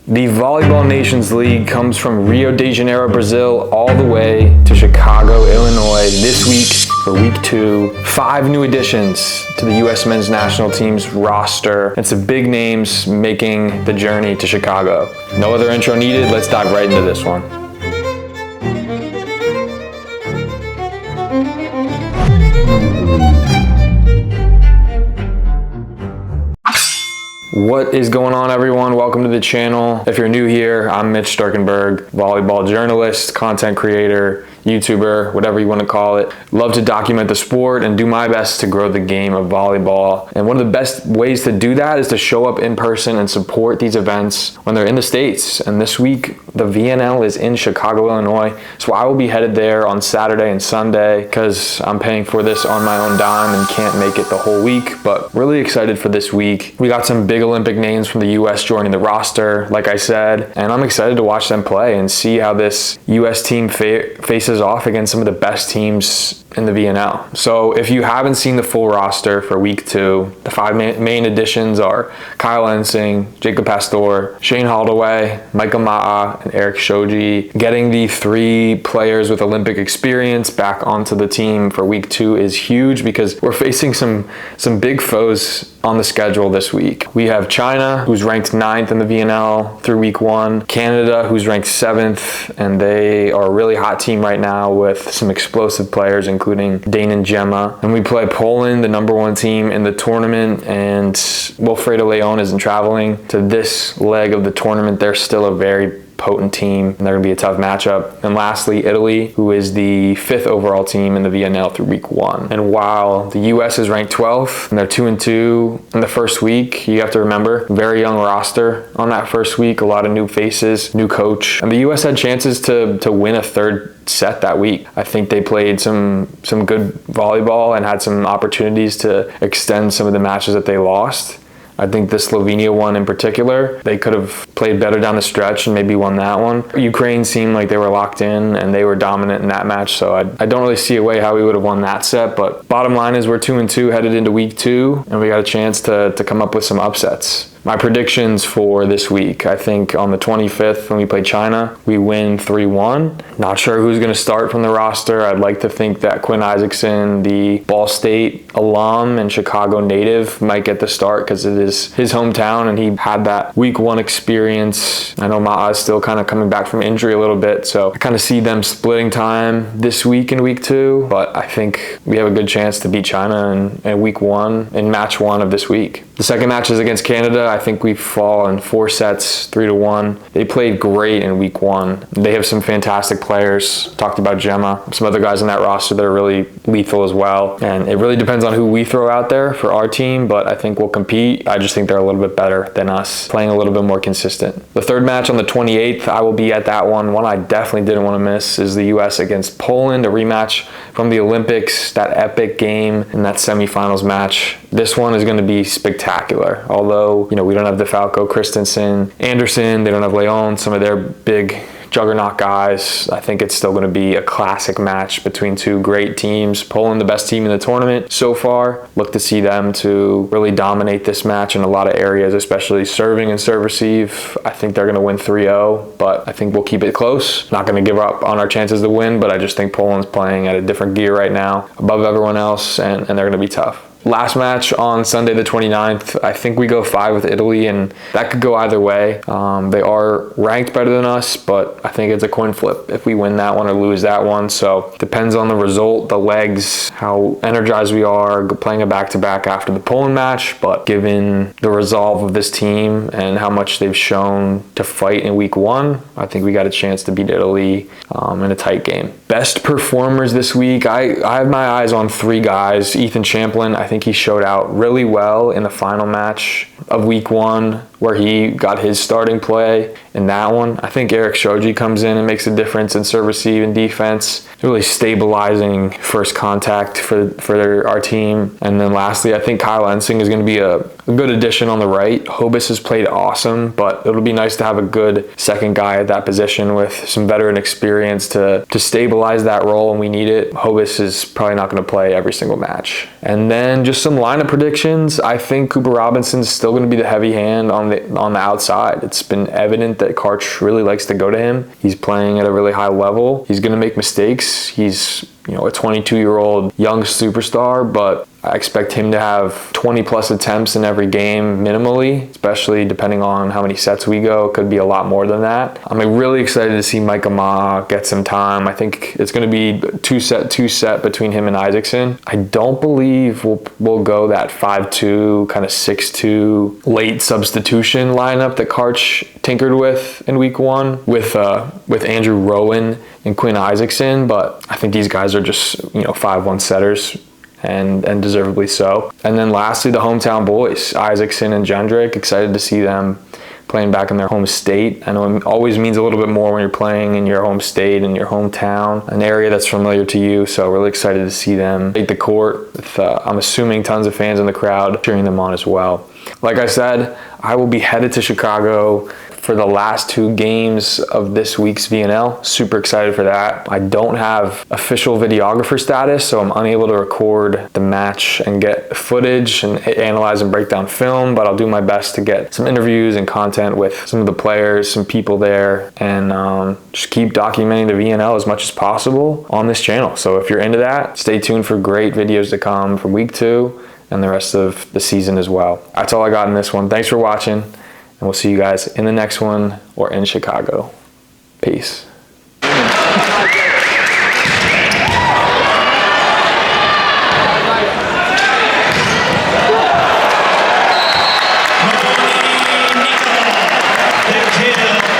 The Volleyball Nations League comes from Rio De Janeiro, Brazil, all the way to Chicago, Illinois this week for week 2. 5 new additions to the US men's national team's roster, and some big names making the journey to Chicago. No other intro needed, let's dive right into this one. What is going on, everyone? Welcome to the channel. If you're new here, I'm Mitch Starkenberg, volleyball journalist, content creator, YouTuber, whatever you want to call it. Love to document the sport and do my best to grow the game of volleyball. And one of the best ways to do that is to show up in person and support these events when they're in the States. And this week, the VNL is in Chicago, Illinois. So I will be headed there on Saturday and Sunday because I'm paying for this on my own dime and can't make it the whole week, but really excited for this week. We got some big Olympic names from the US joining the roster, like I said, and I'm excited to watch them play and see how this US team faces off against some of the best teams in the VNL. So if you haven't seen the full roster for week 2, the 5 main additions are Kyle Ensing, Jacob Pastor, Shane Holdaway, Micah Ma'a, and Eric Shoji. Getting the 3 players with Olympic experience back onto the team for week 2 is huge because we're facing some big foes on the schedule this week. We have China, who's ranked 9th in the VNL through week 1, Canada, who's ranked 7th, and they are a really hot team right now with some explosive players, including Dane and Gemma. And we play Poland, the number 1 team in the tournament, and Wilfredo Leon isn't traveling to this leg of the tournament. They're still a very potent team, and they're going to be a tough matchup. And lastly, Italy, who is the 5th overall team in the VNL through week 1. And while the US is ranked 12th and they're 2-2 in the first week, you have to remember, very young roster on that first week, a lot of new faces, new coach. And the US had chances to win a third set that week. I think they played some good volleyball and had some opportunities to extend some of the matches that they lost. I think the Slovenia one in particular, they could have played better down the stretch and maybe won that one. Ukraine seemed like they were locked in and they were dominant in that match, so I don't really see a way how we would have won that set, but bottom line is we're 2-2 headed into week 2, and we got a chance to come up with some upsets. My predictions for this week, I think on the 25th when we play China, we win 3-1. Not sure who's going to start from the roster. I'd like to think that Quinn Isaacson, the Ball State alum and Chicago native, might get the start because it is his hometown and he had that week 1 experience. I know Ma'a is still kind of coming back from injury a little bit, so I kind of see them splitting time this week in week 2, but I think we have a good chance to beat China in week 1 in match 1 of this week. The second match is against Canada. I think we fall in 4 sets, 3-1. They played great in week 1. They have some fantastic players. Talked about Gemma, some other guys on that roster that are really lethal as well. And it really depends on who we throw out there for our team, but I think we'll compete. I just think they're a little bit better than us, playing a little bit more consistent. The third match on the 28th, I will be at that one. One I definitely didn't want to miss is the US against Poland, a rematch from the Olympics, that epic game in that semifinals match. This one is going to be spectacular. Although, we don't have DeFalco, Christensen, Anderson, they don't have Leon, some of their big juggernaut guys. I think it's still going to be a classic match between 2 great teams. Poland, the best team in the tournament so far. Look to see them to really dominate this match in a lot of areas, especially serving and serve receive. I think they're going to win 3-0, but I think we'll keep it close. Not going to give up on our chances to win, but I just think Poland's playing at a different gear right now, above everyone else, and they're going to be tough. Last match on Sunday the 29th, I think we go 5 with Italy, and that could go either way. They are ranked better than us, but I think it's a coin flip if we win that one or lose that one. So depends on the result, the legs, how energized we are playing a back-to-back after the Poland match. But given the resolve of this team and how much they've shown to fight in week 1, I think we got a chance to beat Italy in a tight game. Best performers this week, I have my eyes on 3 guys. Ethan Champlin, I think he showed out really well in the final match of week 1 where he got his starting play in that one. I think Eric Shoji comes in and makes a difference in serve, receive, and defense, really stabilizing first contact for our team. And then lastly, I think Kyle Ensing is going to be a a good addition on the right. Hobus has played awesome, but it'll be nice to have a good second guy at that position with some veteran experience to stabilize that role when we need it. Hobus is probably not going to play every single match. And then just some lineup predictions. I think Cooper Robinson's still going to be the heavy hand on the outside. It's been evident that Karch really likes to go to him. He's playing at a really high level. He's going to make mistakes. He's, you know, a 22-year-old young superstar, but I expect him to have 20 plus attempts in every game minimally, especially depending on how many sets we go. It could be a lot more than that. I'm really excited to see Mike Ma get some time. I think it's going to be two set between him and Isaacson. I don't believe we'll go that 5-2, kind of 6-2 late substitution lineup that Karch tinkered with in week 1 with Andrew Rowan and Quinn Isaacson, but I think these guys are just, you know, 5-1 setters. And deservedly so. And then lastly, the hometown boys, Isaacson and Jendryk. Excited to see them playing back in their home state. I know it always means a little bit more when you're playing in your home state, in your hometown, an area that's familiar to you. So really excited to see them take the court with, I'm assuming, tons of fans in the crowd cheering them on as well. Like I said, I will be headed to Chicago for the last 2 games of this week's VNL. Super excited for that. I don't have official videographer status, so I'm unable to record the match and get footage and analyze and break down film, but I'll do my best to get some interviews and content with some of the players, some people there, and just keep documenting the VNL as much as possible on this channel. So if you're into that, stay tuned for great videos to come from week 2 and the rest of the season as well. That's all I got in this one. Thanks for watching. And we'll see you guys in the next one or in Chicago. Peace.